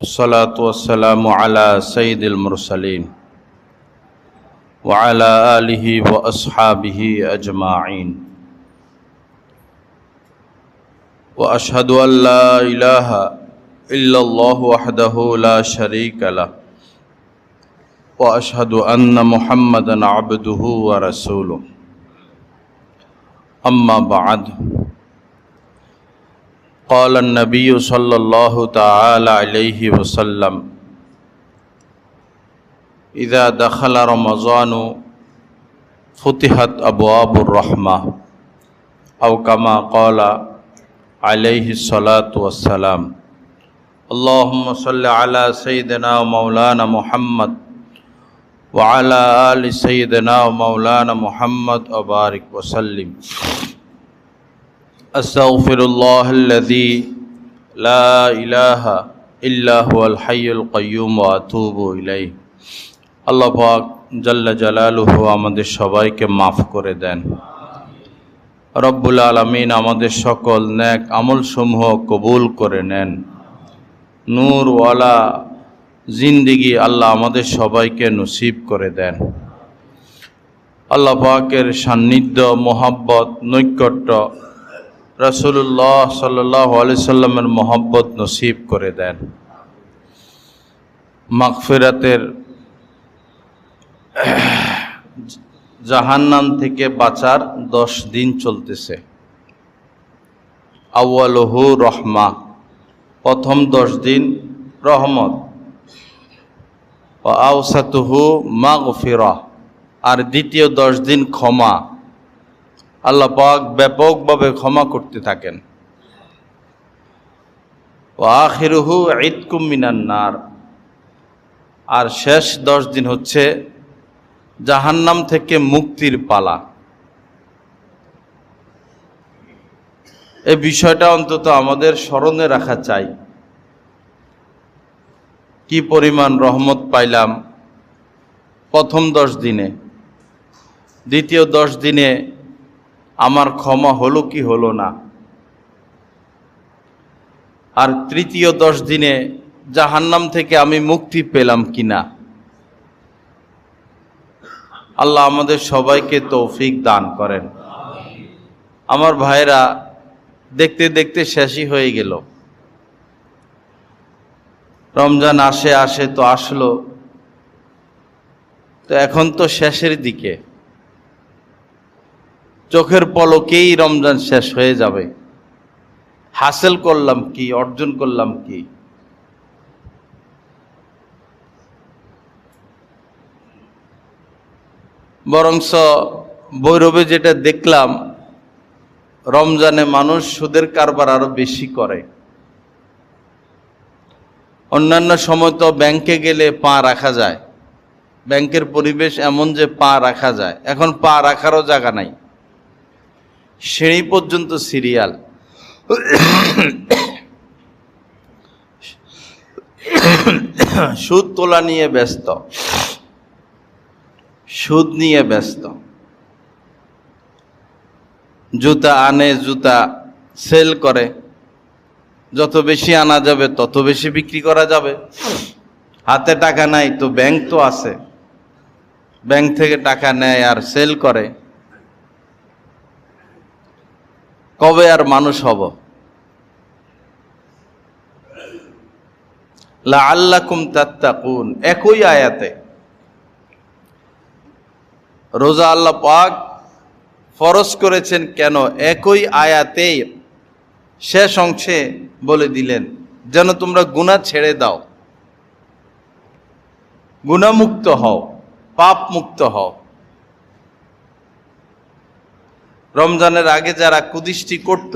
الصلاة والسلام على سيد المرسلين وعلى آله وأصحابه أجمعين وأشهد أن لا إله إلا الله وحده لا شريك له وأشهد أن محمدا عبده ورسوله أما بعد قال النبي صلى الله تعالى عليه وسلم إذا دخل رمضان فتحت أبواب الرحمة أو كما قال عليه الصلاة والسلام اللهم صل على سيدنا ومولانا محمد وعلى آل سيدنا ومولانا محمد وبارك وسلم أستغفر الله الذي لا إله إلا هو الحي القيوم وأتوب إليه আল্লাহ পাক জাল্লা জালালুহু আমাদের সবাইকে মাফ করে দেন। রব্বুল আলামিন আমাদের সকল নেক আমলসমূহ কবুল করে নেন। নূরওয়ালা জিন্দেগি আল্লাহ আমাদের সবাইকে নসিব করে দেন। আল্লাহ পাকের সান্নিধ্য, মোহাব্বত, নৈকট্য, রাসূলুল্লাহ সাল্লাল্লাহু আলাইহি সাল্লামের মোহাব্বত নসিব করে দেন। মাগফিরাতের জাহান্নাম থেকে বাঁচার 10 দিন চলতেছে। আউয়ালুহু রহমা, প্রথম 10 দিন রহমত, ওয়া আওসাতুহু মাগফিরা, আর দ্বিতীয় 10 দিন ক্ষমা। আল্লাহ পাক ব্যাপকভাবে ক্ষমা করতে থাকেন। ওয়া আখিরুহু ইতকুম মিনান নার, আর শেষ 10 দিন হচ্ছে জাহান্নাম থেকে মুক্তির পালা। এই বিষয়টা অন্তত আমাদের স্মরণে রাখা চাই। কি পরিমাণ রহমত পাইলাম প্রথম 10 দিনে, দ্বিতীয় 10 দিনে আমার ক্ষমা হলো কি হলো না, আর তৃতীয় 10 দিনে জাহান্নাম থেকে আমি মুক্তি পেলাম কিনা। আল্লাহ আমাদের সবাইকে তৌফিক দান করেন। আমার ভাইরা, দেখতে দেখতে শেষই হয়ে গেল। রমজান আসে আসে তো আসলো, তো এখন তো শেষের দিকে, চোখের পলকেই রমজান শেষ হয়ে যাবে। হাসিল করলাম কি, অর্জন করলাম কি? বরংস ভৈরবে যেটা দেখলাম, রমজানে মানুষ সুদের কারবার আরো বেশি করে। অন্যান্য সময় তো ব্যাংকে গেলে পা রাখা যায়, ব্যাংকের পরিবেশ এমন যে পা রাখা যায়, এখন পা রাখারও জায়গা নাই, সিঁড়ি পর্যন্ত সিরিয়াল। সুদ তোলা নিয়ে ব্যস্ত, সুদ নিয়ে ব্যস্ত। জুতা আনে, জুতা সেল করে, যত বেশি আনা যাবে তত বেশি বিক্রি করা যাবে। হাতে টাকা নাই তো ব্যাংক তো আছে, ব্যাংক থেকে টাকা নেয় আর সেল করে। কবে আর মানুষ হব? লাআল্লাকুম তাত্তাকুন, একই আয়াতে রোজা আল্লাহ পাক ফরজ করেছেন কেন? একই আয়াতে শেষ অংশে বলে দিলেন যেন তোমরা গুনাহ ছেড়ে দাও, গুনাহমুক্ত হও, পাপ মুক্ত হও। রমজানের আগে যারা কুদৃষ্টি করত,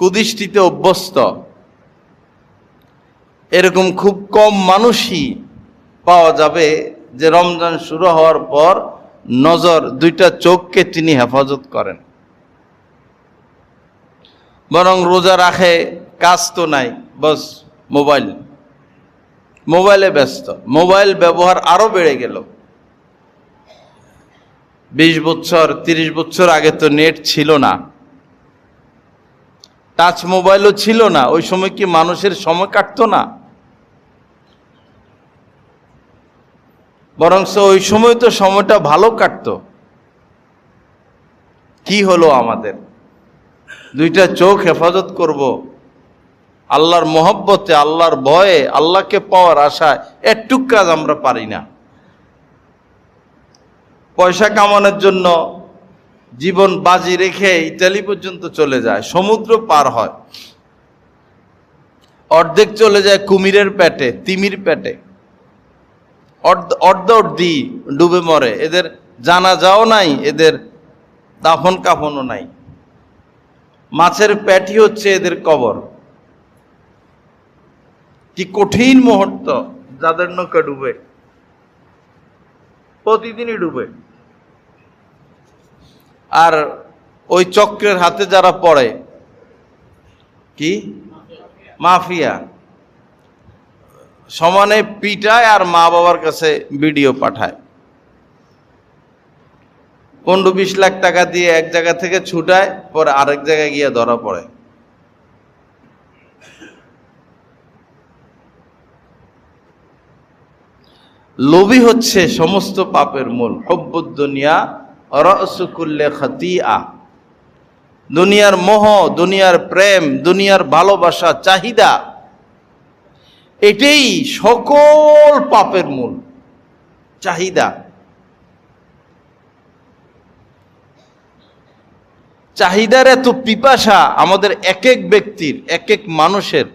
কুদৃষ্টিতে অভ্যস্ত, এরকম খুব কম মানুষই পাওয়া যাবে যে রমজান শুরু হওয়ার পর নজর, 2টা চোখকে তিনি হেফাজত করেন। বরং রোজা রাখে, কাজ তো নাই, বস মোবাইলে ব্যস্ত। মোবাইল ব্যবহার আরো বেড়ে গেল। 20 বছর 30 বছর আগে তো নেট ছিল না, টাচ মোবাইলও ছিল না, ওই সময় কি মানুষের সময় কাটতো না? বরং ওই সময় তো সময়টা ভালো কাটতো। কি হলো আমাদের? দুইটা চোখ হেফাজত করব আল্লাহর মহব্বতে, আল্লাহর ভয়ে, আল্লাহকে পাওয়ার আশায়, একটুক কাজ আমরা পারি না। পয়সা কামানোর জন্য জীবন বাজি রেখে ইতালি পর্যন্ত চলে যায়, সমুদ্র পার হয়, অর্ধেক চলে যায় কুমিরের পেটে, তিমির পেটে, অর্ধি ডুবে মরে। এদের জানাজাও নাই, এদের দাফন কাফনও নাই। মাছের পেটই হচ্ছে এদের কবর। কি কঠিন মুহূর্ত যাদের নৌকা ডুবে, প্রতিদিনই ডুবে। আর ওই চক্রের হাতে যারা পড়ে, কি মাফিয়া, সমানে পিটায় আর মা বাবার কাছে ভিডিও পাঠায়। 15-20 লাখ টাকা দিয়ে এক জায়গা থেকে ছুটায়, পরে আরেক জায়গায় গিয়ে ধরা পড়ে। লোভী হচ্ছে সমস্ত পাপের মূল। হুব্বুদ দুনিয়া রাসু কুল্লি খাতিআ। দুনিয়ার মোহ, দুনিয়ার প্রেম, দুনিয়ার ভালোবাসা, চাহিদা, এটাই সকল পাপের মূল। চাহিদা, চাহিদার এত পিপাসা আমাদের এক এক ব্যক্তির, এক এক মানুষের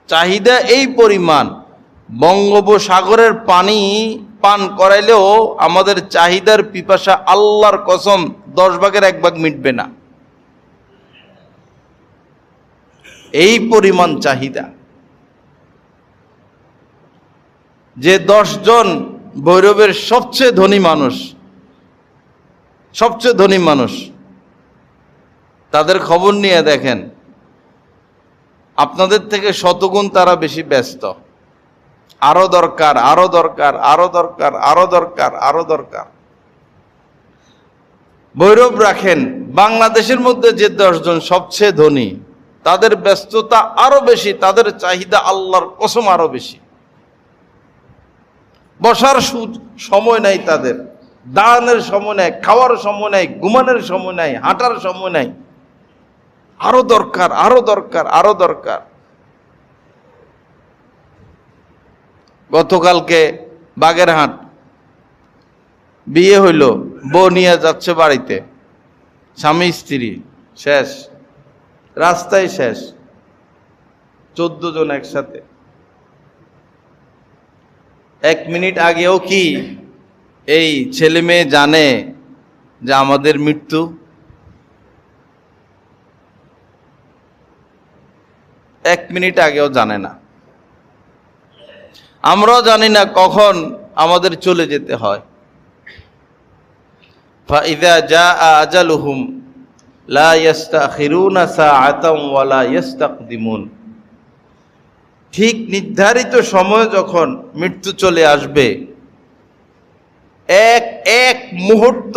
চাহিদা এই পরিমাণ, বঙ্গোপসাগরের পানি পান করাইলেও আমাদের চাহিদার পিপাসা আল্লাহর কসম 10 ভাগের 1 ভাগ মিটবে না, এই পরিমাণ চাহিদা। যে 10 জন ভৈরবের সবচেয়ে ধনী মানুষ, সবচেয়ে ধনী মানুষ, তাদের খবর নিয়ে দেখেন, আপনাদের থেকে শতগুণ তারা বেশি ব্যস্ত। আরো দরকার, আরো দরকার, আরো দরকার, আরো দরকার, আরো দরকার। ভৈরব রাখেন, বাংলাদেশের মধ্যে যে 10 জন সবচেয়ে ধনী, তাদের ব্যস্ততা আরো বেশি, তাদের চাহিদা আল্লাহর কসম আরো বেশি। বসার সময় নাই তাদের, দাঁড়ানোর সময় নাই, খাওয়ার সময় নাই, ঘুমানোর সময় নাই, হাঁটার সময় নাই। আরো দরকার, আরো দরকার, আরো দরকার। গতকালকে বাগেরহাট বিয়ে হইল, বউ নিয়ে যাচ্ছে বাড়িতে, স্বামী স্ত্রী শেষ, রাস্তায় শেষ, 14 জন একসাথে। 1 মিনিট আগেও কি এই ছেলে মেয়ে জানে যে আমাদের মৃত্যু? 1 মিনিট আগেও জানে না। আমরাও জানি না কখন আমাদের চলে যেতে হয়। ফাইযা জাআ আজালুহুম লা ইস্তাখিরুনা সাআতাম ওয়া লা ইস্তাকদিমুন। ঠিক নির্ধারিত সময় যখন মৃত্যু চলে আসবে, এক মুহূর্ত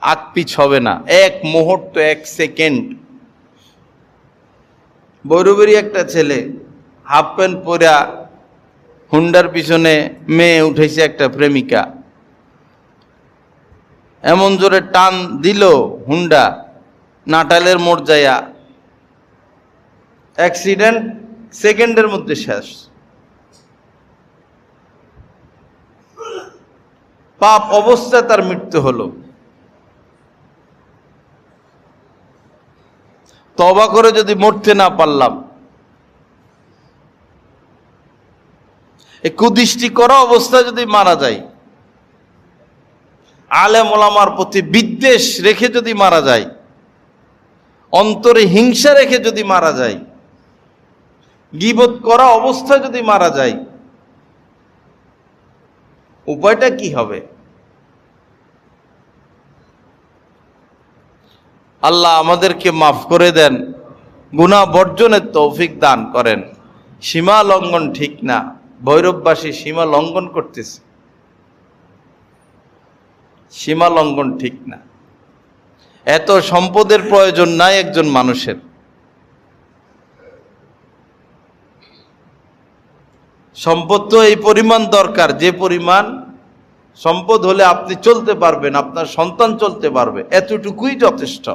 আগ পিছ হবে না, এক মুহূর্ত, 1 সেকেন্ড। বৈরবেরই একটা ছেলে হাফ প্যান্ট পরা হুন্ডার পিছনে মেয়ে উঠেছে, একটা প্রেমিকা, এমন জোরে টান দিল হুন্ডা, নাটালের মোড় যাইয়া অ্যাক্সিডেন্ট, সেকেন্ডের মধ্যে শেষ। পাপ অবস্থায় তার মৃত্যু হলো। তওবা করে যদি মরতে না পারলাম, এই কুদৃষ্টি করা অবস্থায় যদি মারা যায়, আলেম ওলামার প্রতি বিদ্বেষ রেখে যদি মারা যায়, অন্তরে হিংসা রেখে যদি মারা যায়, গীবত করা অবস্থায় যদি মারা যায়, উপায়টা কি হবে? আল্লাহ আমাদেরকে মাফ করে দেন, গুনাহ বর্জনের তৌফিক দান করেন। সীমা লঙ্ঘন ঠিক না, ভৈরববাসী সীমা লঙ্ঘন করতেছে, সীমা লঙ্ঘন ঠিক না। এত সম্পদের প্রয়োজন নাই একজন মানুষের। সম্পদ তো এই পরিমাণ দরকার, যে পরিমাণ সম্পদ হলে আপনি চলতে পারবেন, আপনার সন্তান চলতে পারবে, এতটুকুই যথেষ্ট।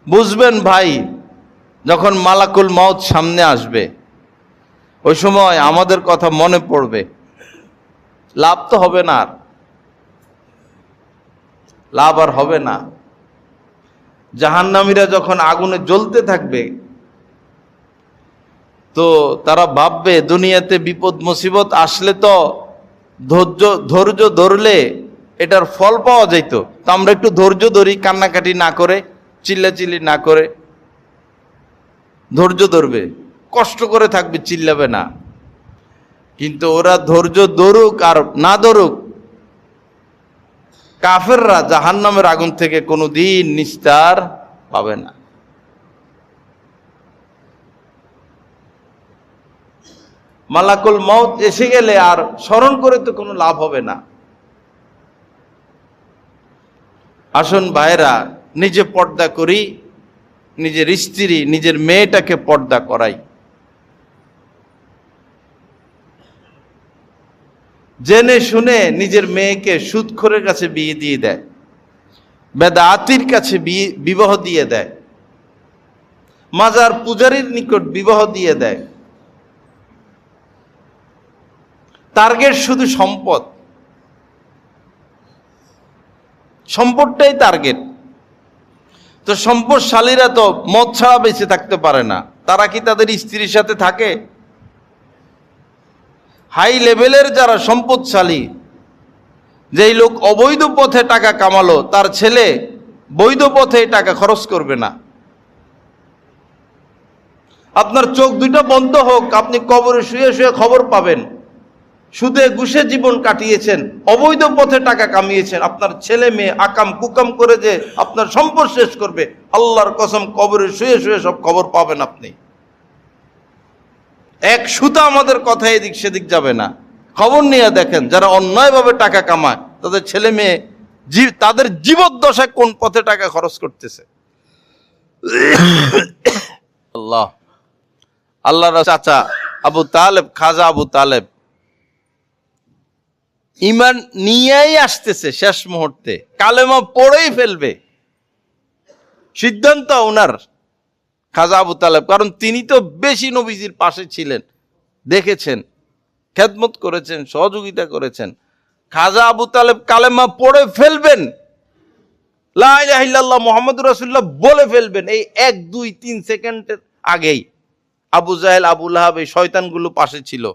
বুঝবেন ভাই, যখন মালাকুল মউত সামনে আসবে ওই সময় আমাদের কথা মনে পড়বে, লাভ তো হবে না, আর লাভ আর হবে না। জাহান্নামীরা যখন আগুনে জ্বলতে থাকবে তো তারা ভাববে দুনিয়াতে বিপদ মুসিবত আসলে তো ধৈর্য ধরলে এটার ফল পাওয়া যেত, তো আমরা একটু ধৈর্য ধরি, কান্নাকাটি না করে, চিল্লাচিল্লি না করে ধৈর্য ধরবে, কষ্ট করে থাকবে, চিল্লাবে না। কিন্তু ওরা ধৈর্য ধরুক আর না ধরুক, কাফেররা জাহান্নামের আগুন থেকে কোনোদিন নিস্তার পাবে না। মালাকুল মউত এসে গেলে আর স্মরণ করে তো কোনো লাভ হবে না। আসুন ভাইরা, নিজে পর্দা করি, নিজের স্ত্রী নিজের মেয়েটাকে পর্দা করাই। জেনে শুনে নিজের মেয়েকে সুদখোরের কাছে বিয়ে দিয়ে দেয়, বেদাতির কাছে বিবাহ দিয়ে দেয়, মাজার পূজারীর নিকট বিবাহ দিয়ে দেয়। টার্গেট শুধু সম্পদ, সম্পদটাই টার্গেট। তো সম্পদশালীরা তো মদ ছাড়া বেঁচে থাকতে পারে না, তারা কি তাদের স্ত্রীর সাথে থাকে? হাই লেভেলের যারা সম্পদশালী, যেই লোক অবৈধ পথে টাকা কামালো, তার ছেলে বৈধ পথে টাকা খরচ করবে না। আপনার চোখ দুটো বন্ধ হোক, আপনি কবরে শুয়ে শুয়ে খবর পাবেন সুদে ঘুষে জীবন কাটিয়েছেন, অবৈধ পথে টাকা কামিয়েছেন, আপনার ছেলে মেয়ে আকাম কুকাম করে যে আপনার সম্পদ শেষ করবে, আল্লাহর কসম কবরে শুয়ে শুয়ে সব খবর পাবেন আপনি। এক সুতা আমাদের কথা এদিক সেদিক যাবে না। খবর নিয়ে দেখেন, যারা অন্যায়ভাবে টাকা কামায় তাদের ছেলে মেয়ে তাদের জীবদ্দশায় কোন পথে টাকা খরচ করতেছে। আল্লাহ আল্লাহর চাচা আবু তালেব, খাজা আবু তালেব ঈমান নিয়েই আসতেছে, শেষ মুহূর্তে কালেমা পড়েই ফেলবে, সিদ্ধান্ত ওনার, খাজা আবু তালেব। কারণ তিনি তো বেশি নবীজির পাশে ছিলেন, দেখেছেন, খেদমত করেছেন, সহযোগিতা করেছেন। খাজা আবু তালেব কালেমা পড়ে ফেলবেন, লা ইলাহা ইল্লাল্লাহ মুহাম্মাদুর রাসূলুল্লাহ বলে ফেলবেন, এই 1, 2, 3 সেকেন্ডের আগেই আবু জাহেল, আবু লাহাব, এই শয়তানগুলো পাশে ছিল,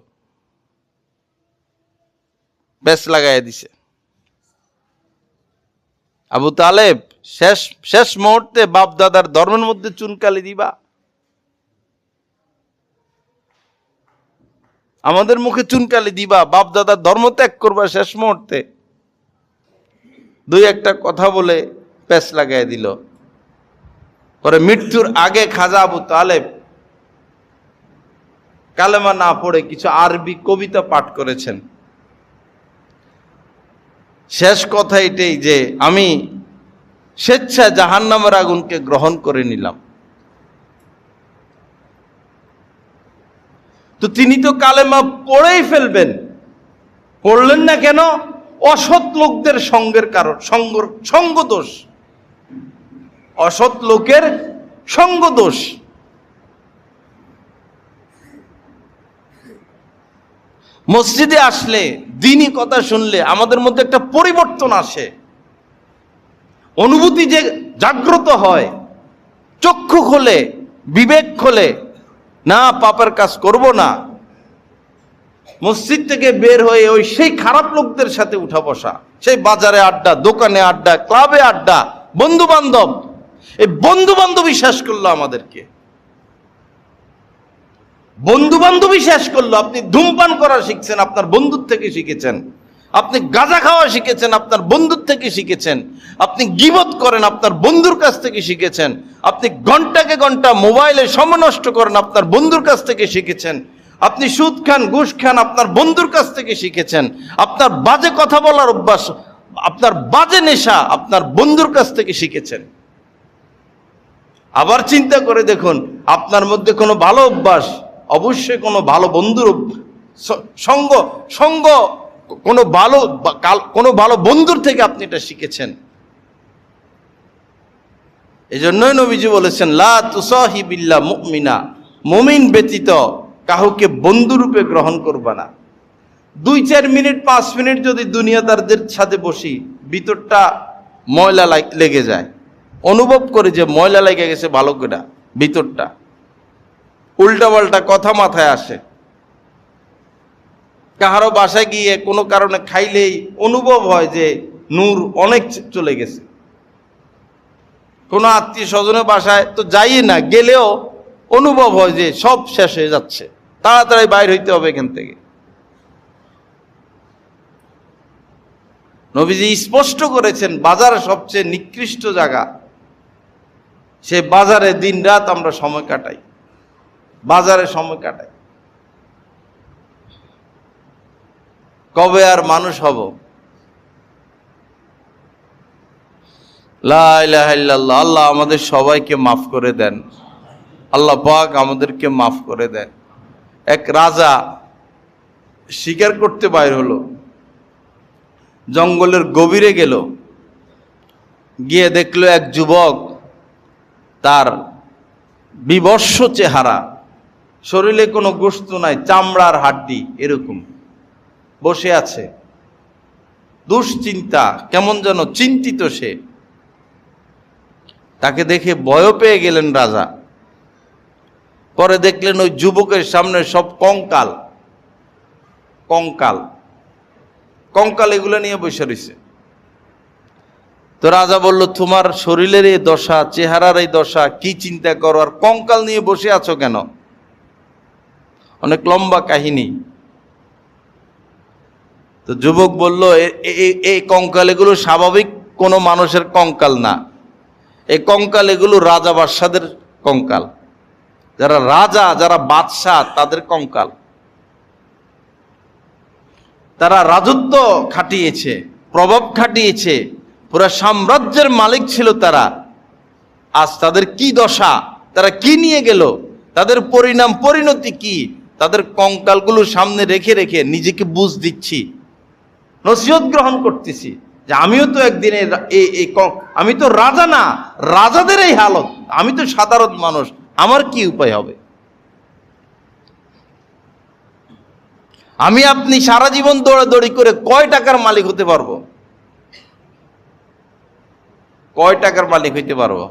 বেশ লাগাইয়া দিছে। আবু তালেব শেষ মুহূর্তে বাপ দাদার ধর্মের মধ্যে চুনকালি দিবা, আমাদের মুখে চুনকালি দিবা, বাপ দাদার ধর্ম ত্যাগ করবা শেষ মুহূর্তে। 2-1টা কথা বলে পেশ লাগাই দিল। পরে মৃত্যুর আগে খাজা আবু তালেব কালেমা না পড়ে কিছু আরবি কবিতা পাঠ করেছেন। শেষ কথা এটাই যে আমি স্বেচ্ছায় জাহান্নামের আগুনকে গ্রহণ করে নিলাম। তো তিনি তো কালেমা পড়েই ফেলবেন, পড়লেন না কেন? অসৎ লোকদের সঙ্গের কারণ, সঙ্গদোষ, অসৎ লোকের সঙ্গদোষ। মসজিদে আসলে, দ্বীনি কথা শুনলে আমাদের মধ্যে একটা পরিবর্তন আসে, অনুভূতি যে জাগ্রত হয়, চক্ষু খোলে, বিবেক খোলে, না পাপের কাজ করব না। মসজিদ থেকে বের হয়ে ওই সেই খারাপ লোকদের সাথে উঠা বসা, সেই বাজারে আড্ডা, দোকানে আড্ডা, ক্লাবে আড্ডা, বন্ধু বান্ধব, এই বন্ধু বান্ধবী শেষ করলো আমাদেরকে। বন্ধু বান্ধবী শেষ করলো। আপনি ধূমপান করা শিখছেন, আপনার বন্ধুর থেকে শিখেছেন। আপনি গাঁজা খাওয়া শিখেছেন, আপনার বন্ধুর থেকে শিখেছেন। আপনি গীবত করেন, আপনার বন্ধুর কাছ থেকে শিখেছেন। আপনি ঘন্টাকে ঘন্টা মোবাইলে সময় নষ্ট করেন, আপনার বন্ধুর কাছ থেকে শিখেছেন। আপনি সুদ খান, ঘুষ খান, আপনার বন্ধুর কাছ থেকে শিখেছেন। আপনার বাজে কথা বলার অভ্যাস, আপনার বাজে নেশা আপনার বন্ধুর কাছ থেকে শিখেছেন। আবার চিন্তা করে দেখুন, আপনার মধ্যে কোনো ভালো অভ্যাস, অবশ্যই কোনো ভালো বন্ধুর সঙ্গ সঙ্গ কোনো ভালো বন্ধুর থেকে আপনি এটা শিখেছেন। এই জন্যই নবীজি বলেছেন, লা তুসাহিবিল্লা মুমিনা, মুমিন ব্যতীত কাউকে বন্ধুরূপে গ্রহণ করবা না। 2-4 মিনিট 5 মিনিট যদি দুনিয়াদারদের সাথে বসি, ভিতরটা ময়লা লেগে যায়, অনুভব করে যে ময়লা লেগে গেছে ভালো করে, ভিতরটা উল্টাপাল্টা কথা মাথায় আসে। কাহারো বাসায় গিয়ে কোনো কারণে খাইলেই অনুভব হয় যে নূর অনেক চলে গেছে। কোনো আত্মীয় স্বজনের বাসায় তো যাই না, গেলেও অনুভব হয় যে সব শেষ হয়ে যাচ্ছে, তাড়াতাড়ি বাইর হইতে হবে এখান থেকে। নবীজি স্পষ্ট করেছেন, বাজার সবচেয়ে নিকৃষ্ট জায়গা। সে বাজারে দিন রাত আমরা সময় কাটাই, বাজারে সময় কাটাই। কবে আর মানুষ হব? লা ইলাহা ইল্লাল্লাহ। আল্লাহ আমাদের সবাইকে মাফ করে দেন, আল্লাহ পাক আমাদেরকে মাফ করে দেন। এক রাজা শিকার করতে বাইর হলো, জঙ্গলের গভীরে গেল, গিয়ে দেখলো এক যুবক, তার বিবস্ত্র চেহারা, শরীরে কোনো গোশত নাই, চামড়ার হাড্ডি এরকম বসে আছে। দুশ্চিন্তা, কেমন যেন চিন্তিত সে। তাকে দেখে ভয় পেয়ে গেলেন রাজা। পরে দেখলেন ওই যুবকের সামনে সব কঙ্কাল কঙ্কাল কঙ্কাল এগুলো নিয়ে বসে রয়েছে। তো রাজা বলল, তোমার শরীরের এই দশা, চেহারার এই দশা, কি চিন্তা করো, আর কঙ্কাল নিয়ে বসে আছো কেন? অনেক লম্বা কাহিনী। তো যুবক বলল, এই কঙ্কাল এগুলো স্বাভাবিক কোনো মানুষের কঙ্কাল না, এই কঙ্কাল এগুলো রাজা বাদশাদের কঙ্কাল, যারা রাজা, যারা বাদশাহ, তাদের কঙ্কাল। তারা রাজত্ব খাটিয়েছে, প্রভাব খাটিয়েছে, পুরা সাম্রাজ্যের মালিক ছিল তারা। আজ তাদের কি দশা, তারা কি নিয়ে গেল, তাদের পরিণাম পরিণতি কি, তাদের কঙ্কালগুলো সামনে রেখে রেখে নিজেকে বুঝ দিচ্ছি, নসিহত গ্রহণ করতেছি যে আমিও তো একদিন আমি তো রাজা না, রাজাদের এই হালত, আমি তো সাধারণ মানুষ, আমার কি উপায় হবে? আমি আপনি সারা জীবন দৌড়াদৌড়ি করে কয় টাকার মালিক হতে পারবো? কয় টাকার মালিক হইতে পারবো?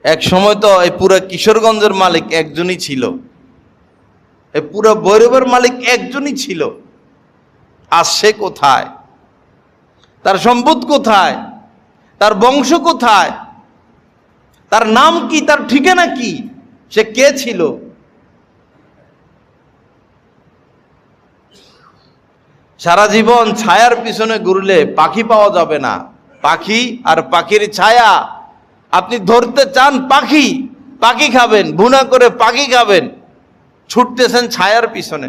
এক সময় তো এই পুরো কিশোরগঞ্জের মালিক একজনই ছিল, এই পুরো ভৈরবের মালিক একজনই ছিল। আজ সে কোথায়? তার সম্পদ কোথায়? তার বংশ কোথায়? তার নাম কি? তার ঠিকানা কি? সে কে ছিল? সারা জীবন ছায়ার পিছনে ঘুরলে পাখি পাওয়া যাবে না। পাখি আর পাখির ছায়া, আপনি ধরতে চান পাখি, পাখি খাবেন, ভুনা করে পাখি খাবেন, ছুটতেছেন ছায়ার পিছনে।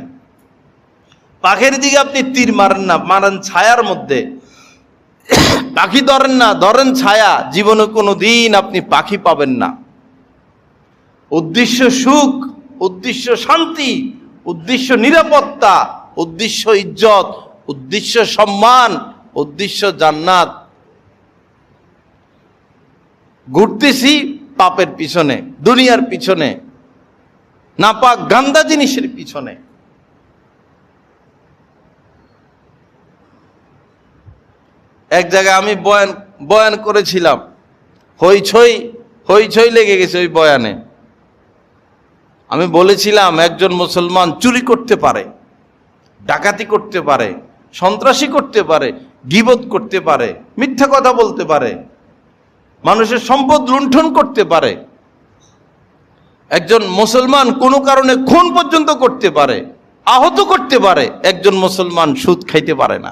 পাখির দিকে আপনি তীর মারেন না, মারেন ছায়ার মধ্যে। পাখি ধরেন না, ধরেন ছায়া। জীবনে কোনো দিন আপনি পাখি পাবেন না। উদ্দেশ্য সুখ, উদ্দেশ্য শান্তি, উদ্দেশ্য নিরাপত্তা, উদ্দেশ্য ইজ্জত, উদ্দেশ্য সম্মান, উদ্দেশ্য জান্নাত। ঘুরতেছি পাপের পিছনে, দুনিয়ার পিছনে, নাপাক গান্দা জিনিসের পিছনে। এক জায়গায় আমি বয়ান করেছিলাম, হইচই লেগে গেছে ওই বয়ানে। আমি বলেছিলাম একজন মুসলমান চুরি করতে পারে, ডাকাতি করতে পারে, সন্ত্রাসী করতে পারে, গীবত করতে পারে, মিথ্যা কথা বলতে পারে, মানুষের সম্পদ লুণ্ঠন করতে পারে। একজন মুসলমান কোনো কারণে খুন পর্যন্ত করতে পারে, আহত করতে পারে। একজন মুসলমান সুদ খাইতে পারে না।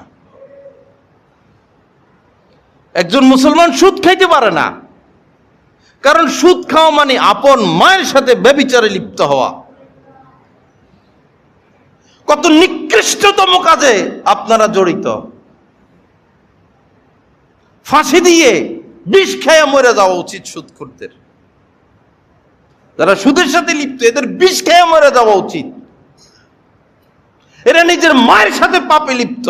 একজন মুসলমান সুদ খাইতে পারে না, কারণ সুদ খাওয়া মানে আপন মায়ের সাথে ব্যভিচারে লিপ্ত হওয়া। কত নিকৃষ্টতম কাজে আপনারা জড়িত। ফাঁসি দিয়ে বিষ খেয়ে মরে যাওয়া উচিত সুদখোরদের। যারা সুদের সাথে লিপ্ত এদের বিষ খেয়ে মরে যাওয়া উচিত। এরা নিজের মায়ের সাথে পাপে লিপ্ত।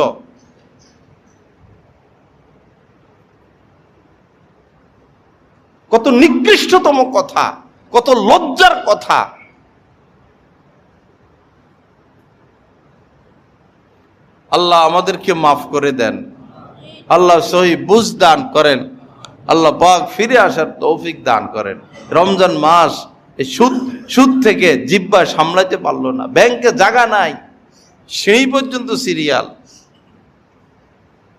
কত নিকৃষ্টতম কথা, কত লজ্জার কথা। আল্লাহ আমাদেরকে মাফ করে দেন, আল্লাহ সহি বুঝ দান করেন, আল্লাহ পাক ফিরে আসার তৌফিক দান করেন। রমজান মাস এই সুদ থেকে জিহ্বা সামলাতে পারলো না, ব্যাংকে জায়গা নাই, সেই পর্যন্ত সিরিয়াল,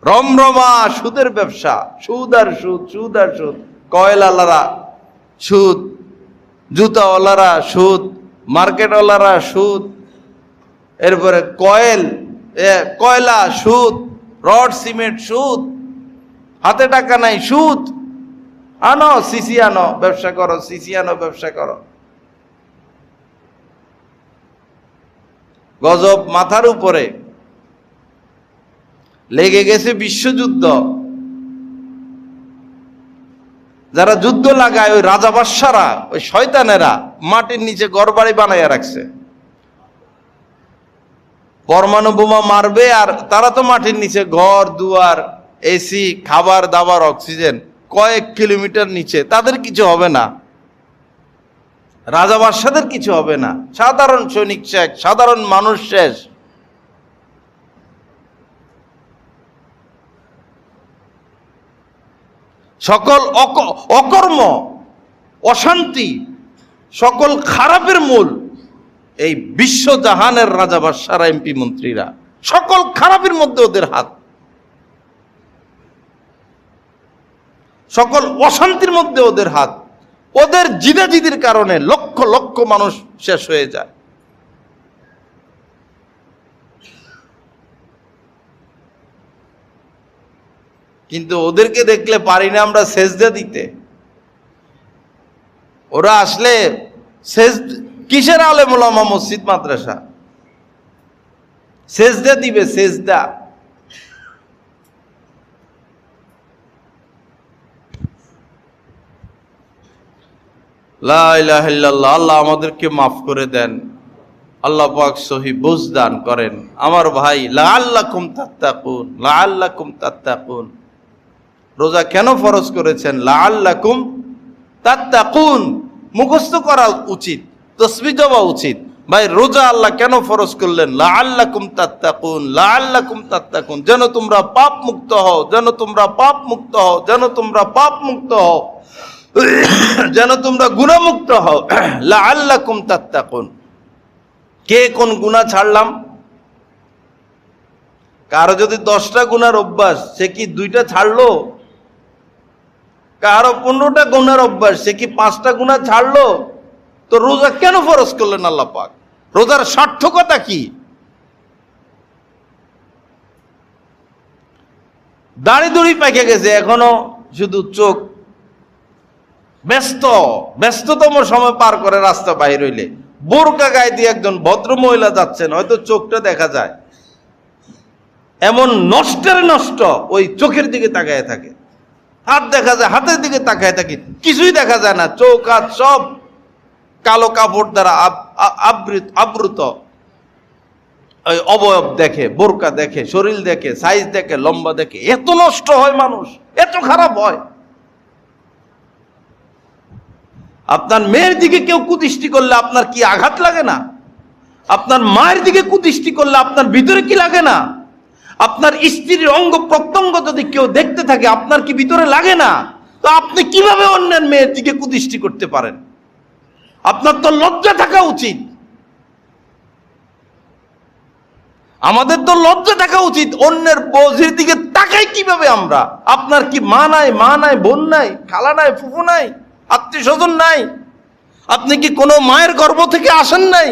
রমরমা সুদের ব্যবসা, সুদ আর সুদ, সুদ আর সুদ। কয়লাওয়ালারা সুদ, জুতাওয়ালারা সুদ, মার্কেটওয়ালারা সুদ, এরপরে কয়লা সুদ, রড সিমেন্ট সুদ, হাতে টাকা নাই সুদ। আনো সিসি আনো ব্যবসা করো, সিসি আনো ব্যবসা করো। গজব মাথার উপরে। লেগে গেছে বিশ্বযুদ্ধ। যারা যুদ্ধ লাগায় ওই রাজা বাদশারা, ওই শয়তানেরা মাটির নিচে ঘরবাড়ি বানাইয়া রাখছে। পরমাণু বোমা মারবে আর তারা তো মাটির নিচে ঘর দুয়ার, এসি, খাবার দাবার, অক্সিজেন কয়েক কিলোমিটার নিচে, তাদের কিছু হবে না। রাজা বাদশাদের কিছু হবে না, সাধারণ সৈনিক শেষ, সাধারণ মানুষ শেষ। সকল অকর্ম, অশান্তি, সকল খারাপের মূল এই বিশ্বজাহানের রাজা বাদশারা, এমপি মন্ত্রীরা, সকল খারাপের মধ্যে ওদের হাত। সকল অশান্তির মধ্যে ওদের হাত। ওদের জিদাজিদির কারণে লক্ষ লক্ষ মানুষ শেষ হয়ে যায়। কিন্তু ওদেরকে দেখলে পারি না আমরা সেজদা দিতে। ওরা আসলে কিসের আলেম ওলামা, মসজিদ মাদ্রাসা, সেজদা দিবে, সেজদা। লা ইলাহা ইল্লাল্লাহ। আল্লাহ আমাদেরকে মাফ করে দেন, আল্লাহ পাক সহি বুঝ দান করেন। আমার ভাই, লাআল্লাকুম তাত্তাকুন, লাআল্লাকুম তাত্তাকুন। রোজা কেন ফরজ করেছেন? লাআল্লাকুম তাত্তাকুন। মুখস্থ করা উচিত, তাসবিহ দেওয়া উচিত। ভাই রোজা আল্লাহ কেন ফরজ করলেন? লাআল্লাকুম তাত্তাকুন, লাআল্লাকুম তাত্তাকুন। যেন তোমরা পাপ মুক্ত হও, যেন তোমরা পাপ মুক্ত হও, যেন তোমরা পাপ মুক্ত হও, যেন তোমরা গুনাহমুক্ত হও। লাআল্লাকুম তাত্তাকুন। কে কোন গুনাহ ছাড়লাম? কারো যদি 10টা গুনার অভ্যাস, সে কি 2টা ছাড়লো? কারো 15টা গুনার অভ্যাস, সে কি 5টা গুনাহ ছাড়লো? তো রোজা কেন ফরজ করলেন আল্লাহ পাক? রোজার সার্থকতা কি? দাড়ি পেকে গেছে, এখনো শুধু চোখ ব্যস্ততম সময় পার করে রাস্তা বাইর হইলে বোরকা গায়ে দিয়ে একজন ভদ্র মহিলা যাচ্ছেন, হয়তো চোখটা দেখা যায়, এমন নষ্টের নষ্ট ওই চোখের দিকে তাকায় থাকে। হাত দেখা যায়, হাতের দিকে তাকায় থাকে, কিছুই দেখা যায় না। চোখ হাত সব কালো কাপড় দ্বারা আবৃত। ওই অবয়ব দেখে, বোরকা দেখে, শরীর দেখে, সাইজ দেখে, লম্বা দেখে। এত নষ্ট হয় মানুষ, এত খারাপ হয়। আপনার মেয়ের দিকে কেউ কুদৃষ্টি করলে আপনার কি আঘাত লাগে না? আপনার মায়ের দিকে কুদৃষ্টি করলে আপনার ভিতরে কি লাগে না? আপনার স্ত্রীর অঙ্গ প্রত্যঙ্গ যদি কেউ দেখতে থাকে আপনার কি ভিতরে লাগে না? তো আপনি কিভাবে অন্যের মেয়ের দিকে কুদৃষ্টি করতে পারেন? আপনার তো লজ্জা থাকা উচিত। আমাদের তো লজ্জা থাকা উচিত। অন্যের বউয়ের দিকে তাকাই কিভাবে আমরা? আপনার কি মা নাই, বোন নাই, খালা নাই, ফুফু নাই, আত্মীয় স্বজন নাই? আপনি কি কোনো মায়ের গর্ভ থেকে আসেন নাই?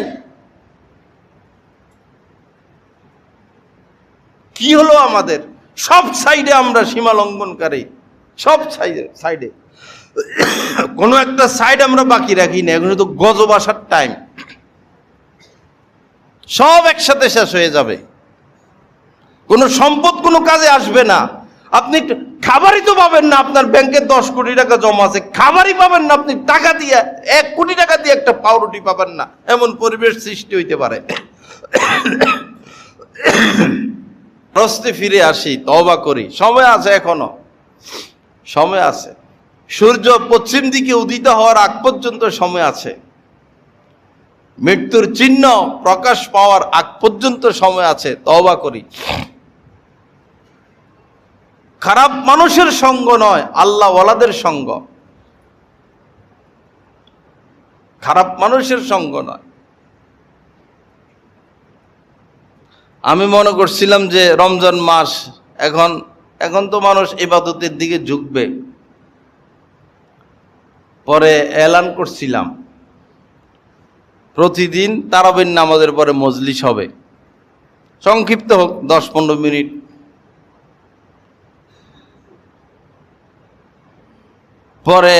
কি হলো আমাদের? সব সাইডে আমরা সীমা লঙ্ঘনকারী, সব সাইডে কোনো একটা সাইড আমরা বাকি রাখি না। এখন তো গজব আসার টাইম। সব একসাথে শেষ হয়ে যাবে। কোনো সম্পদ কোনো কাজে আসবে না। আপনি খাবারই তো পাবেন না, আপনার ব্যাংকে 10 কোটি টাকা জমা আছে, খাবারই পাবেন না, আপনি টাকা দিয়ে 1 কোটি টাকা দিয়ে একটা পাউরুটি পাবেন না, এমন পরিবেশ সৃষ্টি হইতে পারে। প্রশ্নে ফিরে আসি, তওবা করি, সময় আছে, এখনো সময় আছে। সূর্য পশ্চিম দিকে উদিত হওয়ার আগ পর্যন্ত সময় আছে। মৃত্যুর চিহ্ন প্রকাশ পাওয়ার আগ পর্যন্ত সময় আছে, তওবা করি। খারাপ মানুষের সঙ্গ নয়, আল্লাহওয়ালাদের সঙ্গ। খারাপ মানুষের সঙ্গ নয়। আমি মনে করছিলাম যে রমজান মাস, এখন তো মানুষ ইবাদতের দিকে ঝুঁকবে। পরে এলান করছিলাম প্রতিদিন তারাবির নামাজের পরে মজলিস হবে, সংক্ষিপ্ত হোক, 10-15 মিনিট। পরে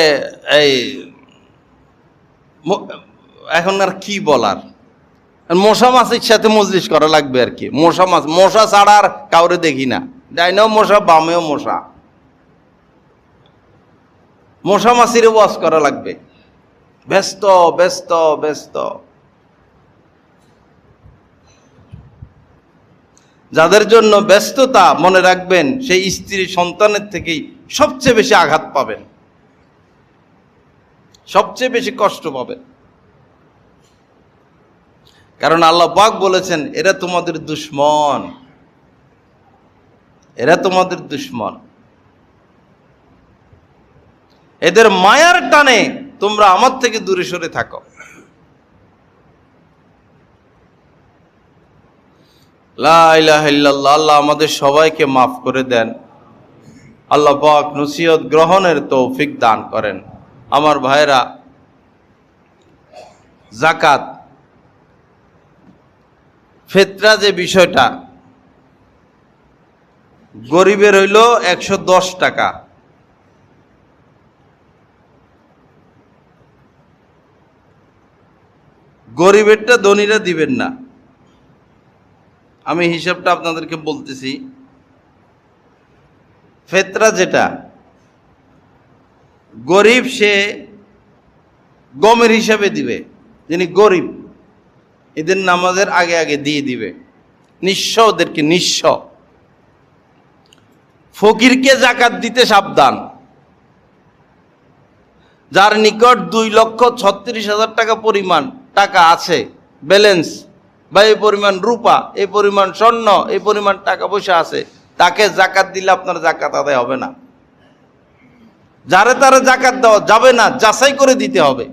এখন আর কি বলার, মশা মাছির সাথে মজলিস করা লাগবে আর কি। মশা ছাড়া আর কাউরে দেখি না, ডাইনেও মশা, বামেও মশা, মশা মাছির ওয়াজ করা লাগবে। ব্যস্ত ব্যস্ত ব্যস্ত। যাদের জন্য ব্যস্ততা, মনে রাখবেন সেই স্ত্রী সন্তানের থেকেই সবচেয়ে বেশি আঘাত পাবেন, সবচেয়ে বেশি কষ্ট পাবেন। কারণ আল্লাহ পাক বলেছেন, এরা তোমাদের দুশমন, এরা তোমাদের দুশমন। এদের মায়ার টানে তোমরা আমার থেকে দূরে সরে থাকো। লা ইলাহা ইল্লাল্লাহ। আল্লাহ আমাদের সবাইকে মাফ করে দেন। আল্লাহ পাক নসিহত গ্রহণের তৌফিক দান করেন। আমার ভাইরা, যাকাত, ফিতরা যে বিষয়টা, গরিবের হইল 110 টাকা, গরিবেরটা ধনীরা দিবেন না। আমি হিসাবটা আপনাদেরকে বলতেছি। ফিতরা যেটা, গরিব সে গমের হিসাবে দিবে, যিনি গরিব এদের নামাজের আগে আগে দিয়ে দিবে, নিঃস্ব ওদেরকে নিঃস্ব। ফকিরকে জাকাত দিতে সাবধান। যার নিকট 2,36,000 টাকা পরিমাণ টাকা আছে, ব্যালেন্স, বা এই পরিমাণ রূপা, এই পরিমাণ স্বর্ণ, এই পরিমাণ টাকা পয়সা আছে, তাকে জাকাত দিলে আপনার জাকাত আদায় হবে না। যারে তারে জাকাত দেওয়া যাবে না, যাচাই করে দিতে হবে।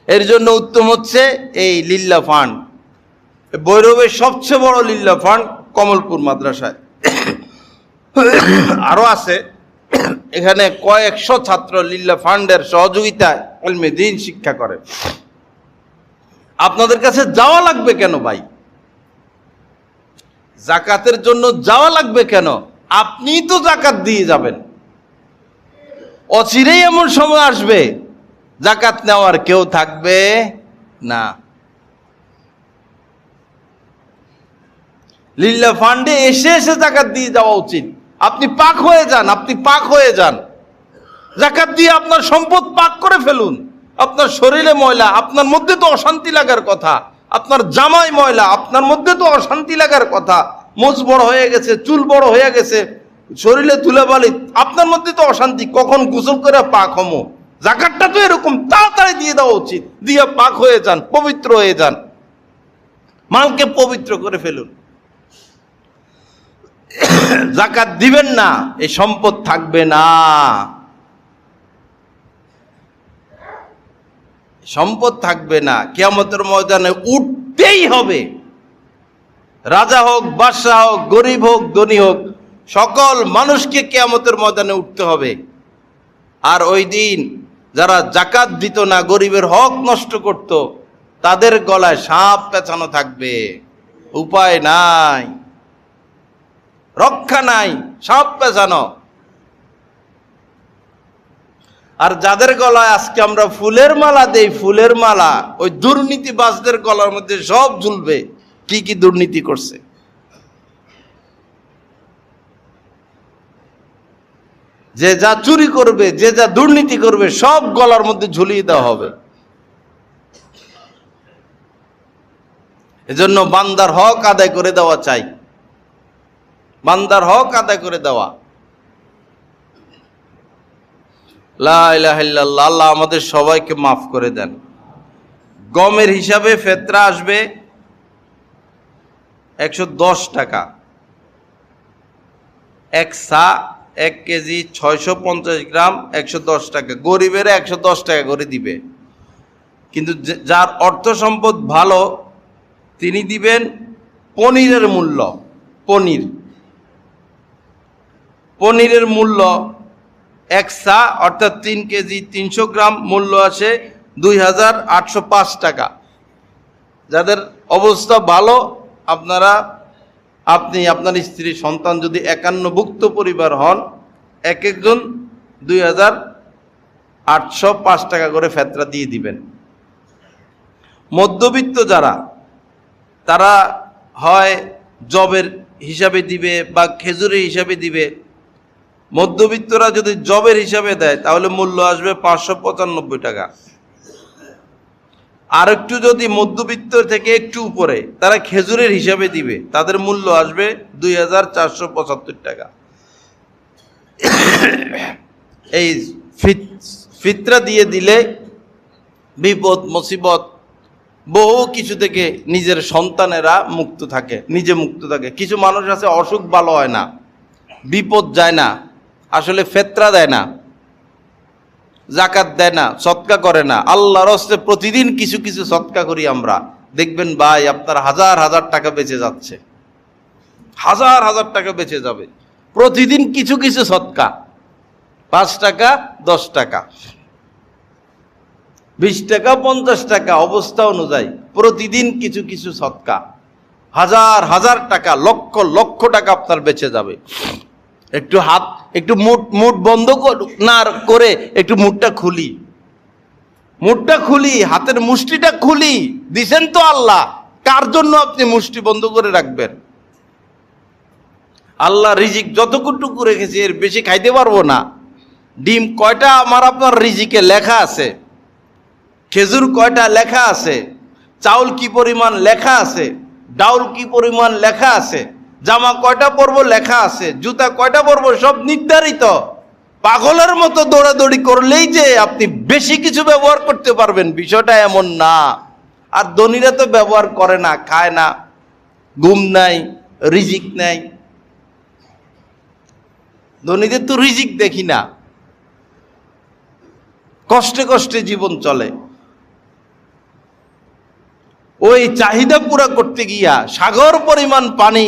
এর জন্য উত্তম হচ্ছে এই লিল্লা ফান্ড। ভৈরবের সবচেয়ে বড় লিল্লা ফান্ড কমলপুর মাদ্রাসায়, আরো আছে। এখানে কয়েকশো ছাত্র লিল্লা ফান্ডের সহযোগিতায় ইলমে দ্বীন শিক্ষা করে। আপনাদের কাছে যাওয়া লাগবে কেন ভাই? জাকাতের জন্য যাওয়া লাগবে কেন? আপনিই তো জাকাত দিয়ে যাবেন। অচিরেই এমন সময় আসবে জাকাত নেওয়ার কেউ থাকবে না। লিল্লা ফান্ডে এসে এসে জাকাত দিয়ে যাওয়া উচিত। আপনি পাক হয়ে যান, আপনি পাক হয়ে যান। জাকাত দিয়ে আপনার সম্পদ পাক করে ফেলুন। আপনার শরীরে ময়লা, আপনার মধ্যে তো অশান্তি লাগার কথা। আপনার জামাই ময়লা, আপনার মধ্যে তো অশান্তি লাগার কথা। মোচ বড় হয়ে গেছে, চুল বড় হয়ে গেছে, শরীরে ধুলাবালি, আপনার মধ্যে তো অশান্তি। কখন গোসল করে পাক হমো? জাকাতটা তো এরকম, তাড়াতাড়ি দিয়ে দেওয়া উচিত। দিয়ে পাক হয়ে যান, পবিত্র হয়ে যান, মালকে পবিত্র করে ফেলুন। জাকাত দিবেন না, এই সম্পদ থাকবে না, সম্পদ থাকবে না। কিয়ামতের ময়দানে উঠতেই হবে। রাজা হোক, বাদশাহ হোক, গরিব হোক, ধনী হোক, সকল মানুষকে কিয়ামতের ময়দানে উঠতে হবে। আর ওই দিন যারা জাকাত দিত না, গরিবের হক নষ্ট করত, তাদের গলায় সাপ পেঁচানো থাকবে। উপায় নাই, রক্ষা নাই, সাপ পেঁচানো। আর যাদের গলায় আজকে আমরা ফুলের মালা দেই, ফুলের মালা ওই দুর্নীতিবাজদের গলার মধ্যে সব ঝুলবে কি কি দুর্নীতি করছে। যে যা চুরি করবে, যে যা দুর্নীতি করবে, সব গলার মধ্যে ঝুলিয়ে দেওয়া হবে। এজন্য বান্দার হক আদায় করে দেওয়া চাই, বান্দার হক আদায় করে দেওয়া। লা ইলাহা ইল্লাল্লাহ। আল্লাহ আমাদের সবাইকে মাফ করে দেন। গমের হিসাবে ফেতরা আসবে 110 টাকা, এক সা 1 কেজি 650 গ্রাম 110 টাকা। গরিবের 110 টাকা করে দিবে, কিন্তু যার অর্থ সম্পদ ভালো তিনি দিবেন পনিরের মূল্য। পনিরের মূল্য এক সা অর্থাৎ 3 কেজি 300 গ্রাম মূল্য আছে 2805 টাকা। যাদের অবস্থা ভালো, আপনি আপনার স্ত্রী সন্তান যদি 51ভুক্ত পরিবার হন, এক একজন 2805 টাকা করে ফেতরা দিয়ে দিবেন। মধ্যবিত্ত যারা, তারা হয় জবের হিসাবে দিবে বা খেজুরের হিসাবে দিবে। মধ্যবিত্তরা যদি জবের হিসাবে দেয় তাহলে মূল্য আসবে 595 টাকা। আর একটু যদি মধ্যবিত্ত থেকে একটু উপরে, তারা খেজুরের হিসাবে দিবে, তাদের মূল্য আসবে 2475 টাকা। এই ফিতরা দিয়ে দিলে বিপদ মুসিবত বহু কিছু থেকে নিজের সন্তানেরা মুক্ত থাকে, নিজে মুক্ত থাকে। কিছু মানুষ আছে অসুখ ভালো হয় না, বিপদ যায় না, আসলে ফেতরা দেয় না, জাকাত দেয় না, সদকা করে না। আল্লাহর হস্তে প্রতিদিন কিছু কিছু সদকা করি আমরা, দেখবেন ভাই আপনার হাজার হাজার টাকা বেঁচে যাচ্ছে, হাজার হাজার টাকা বেঁচে যাবে। প্রতিদিন কিছু কিছু সদকা, 5 টাকা 10 টাকা 20 টাকা 50 টাকা অবস্থা অনুযায়ী প্রতিদিন কিছু কিছু সদকা, হাজার হাজার টাকা, লক্ষ লক্ষ টাকা আপনার বেঁচে যাবে। একটু মুঠ বন্ধ না করে একটু মুঠটা খুলি, হাতের মুষ্টিটা খুলি। দিছেন তো আল্লাহ, কার জন্য আপনি মুষ্টি বন্ধ করে রাখবেন? আল্লাহ রিজিক যতটুকু রেখেছে এর বেশি খাইতে পারবো না। ডিম কয়টা আমার আপনার রিজিকে লেখা আছে, খেজুর কয়টা লেখা আছে, চাউল কি পরিমাণ লেখা আছে, ডাউল কি পরিমাণ লেখা আছে, জামা কয়টা পরবো লেখা আছে, জুতা কয়টা পরবো সব নির্ধারিত। পাগলের মতো দৌড়াদৌড়ি করলেই যে আপনি বেশি কিছু ব্যবহার করতে পারবেন, বিষয়টা এমন না। আর ধনীরা তো ব্যবহার করে না, খায় না, ঘুম নাই, রিজিক নাই। ধনীদের তো রিজিক দেখি না, কষ্টে কষ্টে জীবন চলে। ওই চাহিদা পুরা করতে গিয়া সাগর পরিমাণ পানি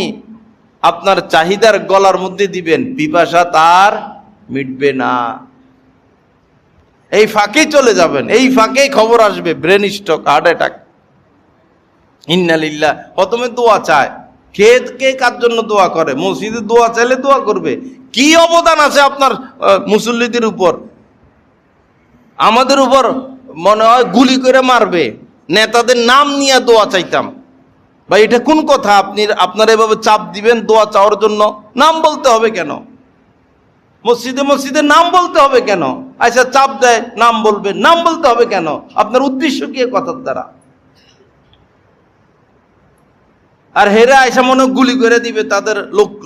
আপনার চাহিদার গলার মধ্যে দিবেন, পিপাসা তার মিটবে না। এই ফাঁকে চলে যাবেন, এই ফাঁকে খবর আসবে ব্রেন স্ট্রোক, হার্ট অ্যাটাক। ইন্নালিল্লাহ। প্রথমে দোয়া চায়, কে কার জন্য দোয়া করে? মসজিদে দোয়া চাইলে দোয়া করবে। কি অবদান আছে আপনার মুসল্লিদের উপর? আমাদের উপর মনে হয় গুলি করে মারবে। নেতাদের নাম নিয়ে দোয়া চাইতাম, ভাই এটা কোন কথা? আপনারা এভাবে চাপ দিবেন দোয়া চাওয়ার জন্য? নাম বলতে হবে কেন? মসজিদে নাম বলতে হবে কেন? আচ্ছা চাপ দেয় নাম বলবে, নাম বলতে হবে কেন? আপনার উদ্দেশ্য কি কথার দ্বারা? আর হেরা আইসা মনে গুলি করে দিবে তাদের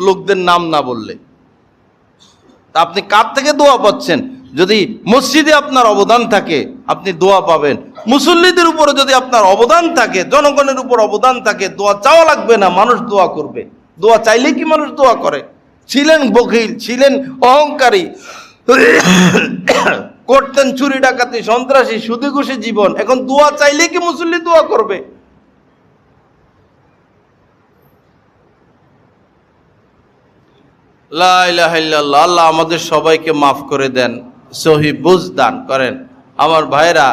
লোকদের নাম না বললে। তা আপনি কার থেকে দোয়া পাচ্ছেন? যদি মসজিদে আপনার অবদান থাকে আপনি দোয়া পাবেন। মুসল্লিদের উপরে যদি আপনার অবদান থাকে, জনগণের উপর অবদান থাকে, দোয়া চাওয়া লাগবে না, মানুষ দোয়া করবে। দোয়া চাইলে কি মানুষ দোয়া করে? ছিলেন বখিল, ছিলেন অহংকারী, করতেন চুরি ডাকাতি সন্ত্রাসী সুদে ঘুষে জীবন, এখন দোয়া চাইলে কি মুসল্লি দোয়া করবে? লা ইলাহা ইল্লাল্লাহ। আল্লাহ আমাদের সবাইকে মাফ করে দেন, সহি বুঝ দান করেন। আমার ভাইরা,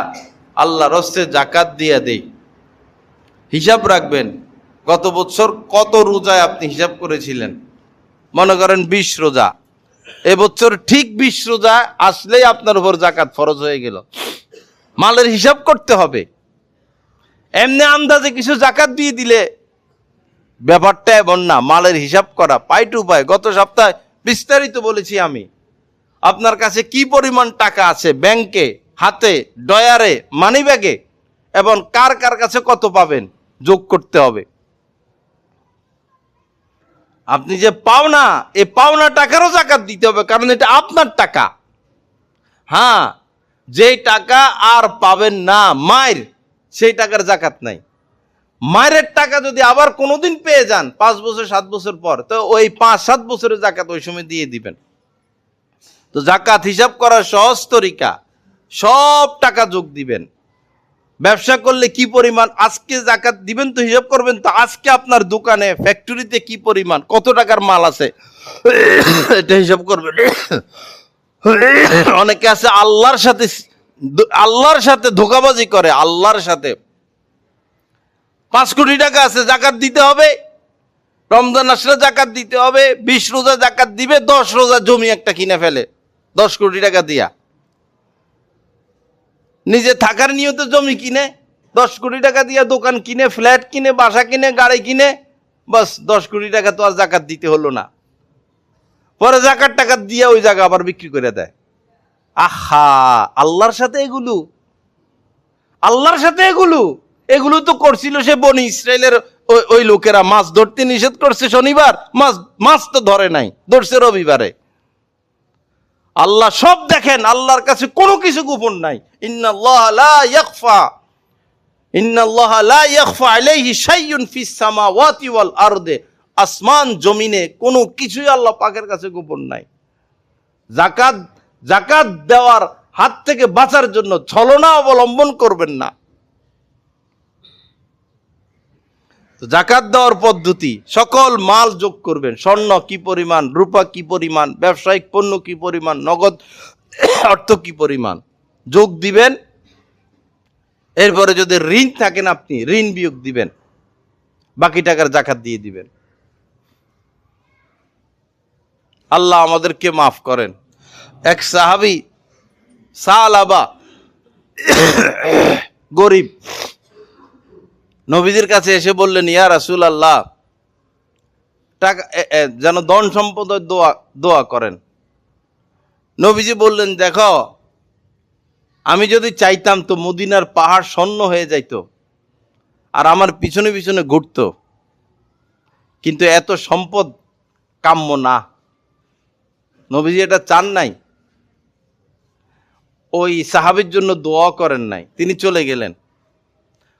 আল্লাহর হস্তে জাকাত দিয়ে দেই। হিসাব রাখবেন গত বছর কত রোজায় আপনি হিসাব করেছিলেন। মনে করেন 20 রোজা, এবছর ঠিক 20 রোজা আসলেই আপনার উপর জাকাত ফরজ হয়ে গেল। মালের হিসাব করতে হবে। এমনি আন্দাজে কিছু জাকাত দিয়ে দিলে ব্যাপারটা এমন না। মালের হিসাব করা পাই টু পাই। গত সপ্তাহে বিস্তারিত বলেছি আমি। আপনার কাছে কি পরিমাণ টাকা আছে ব্যাংকে, হাতে, ডয়ারে, মানি ব্যাগে, এবং কার কার কাছে কত পাবেন যোগ করতে হবে। আপনি যে পাওনা, এই পাওনা টাকারও জাকাত দিতে হবে, কারণ এটা আপনার টাকা। হ্যাঁ, যেই টাকা আর পাবেন না মায়ের, সেই টাকার জাকাত নাই। মায়ের টাকা যদি আবার কোনোদিন পেয়ে যান 5 বছর 7 বছর পর, তো ওই 5-7 বছরের জাকাত ওই সময় দিয়ে দিবেন। তো জাকাত হিসাব করার সহজ তরিকা, সব টাকা যোগ দিবেন। ব্যবসা করলে কি পরিমাণ আজকে জাকাত দিবেন, তো হিসাব করবেন তো আজকে আপনার দোকানে, ফ্যাক্টরিতে কি পরিমাণ, কত টাকার মাল আছে, এটা হিসাব করবেন। অনেকে আছে আল্লাহর সাথে ধোঁকাবাজি করে। আল্লাহর সাথে 5 কোটি টাকা আছে, জাকাত দিতে হবে, রমজান আসলে জাকাত দিতে হবে, 20 রোজা জাকাত দিবে, 10 রোজা জমি একটা কিনে ফেলে 10 কোটি টাকা দিয়া। নিজে থাকার নিয়তে জমি কিনে 10 কোটি টাকা দিয়া, দোকান কিনে, ফ্ল্যাট কিনে, বাসা কিনে, গাড়ি কিনে, বাস 10 কোটি টাকা তো আর জাকাত দিতে হলো না। পরে জাকাত টাকা দিয়ে ওই জায়গা আবার বিক্রি করে দেয়। আহা, আল্লাহর সাথে এগুলো, আল্লাহর সাথে এগুলো তো করছিল সে বনি ইসরায়েলের ওই লোকেরা। মাছ ধরতে নিষেধ করছে শনিবার, মাছ তো ধরে নাই, ধরছে রবিবারে। আল্লাহ সব দেখেন, আল্লাহর কাছে কোনো কিছু গোপন নাই। ইন্নাল্লাহা লা ইয়াখফা আলাইহি শাইউন ফিস সামাওয়াতি ওয়াল আরদে। আসমান জমিনে কোনো কিছুই আল্লাহ পাকের কাছে গোপন নাই। জাকাত দেওয়ার হাত থেকে বাঁচার জন্য ছলনা অবলম্বন করবেন না। তো জাকাত দেওয়ার পদ্ধতি, সকল মাল যোগ করবেন। স্বর্ণ কি পরিমাণ, রূপা কি পরিমাণ, ব্যবসায়িক পণ্য কি পরিমাণ, নগদ অর্থ কি পরিমাণ যোগ দিবেন। এরপরে যদি ঋণ থাকেন আপনি ঋণ বিয়োগ দিবেন, বাকি টাকার জাকাত দিয়ে দিবেন। আল্লাহ আমাদেরকে মাফ করেন। এক সাহাবী সালাবা, গরিব, নবীজির কাছে এসে বললেন, ইয়া রাসূলুল্লাহ, টাকা যেন ধন সম্পদের দোয়া করেন। নবীজি বললেন, দেখো, আমি যদি চাইতাম তো মদিনার পাহাড় স্বর্ণ হয়ে যাইতো আর আমার পিছনে পিছনে ঘুরতো, কিন্তু এত সম্পদ কাম্য না। নবীজি এটা চান নাই, ওই সাহাবীর জন্য দোয়া করেন নাই, তিনি চলে গেলেন।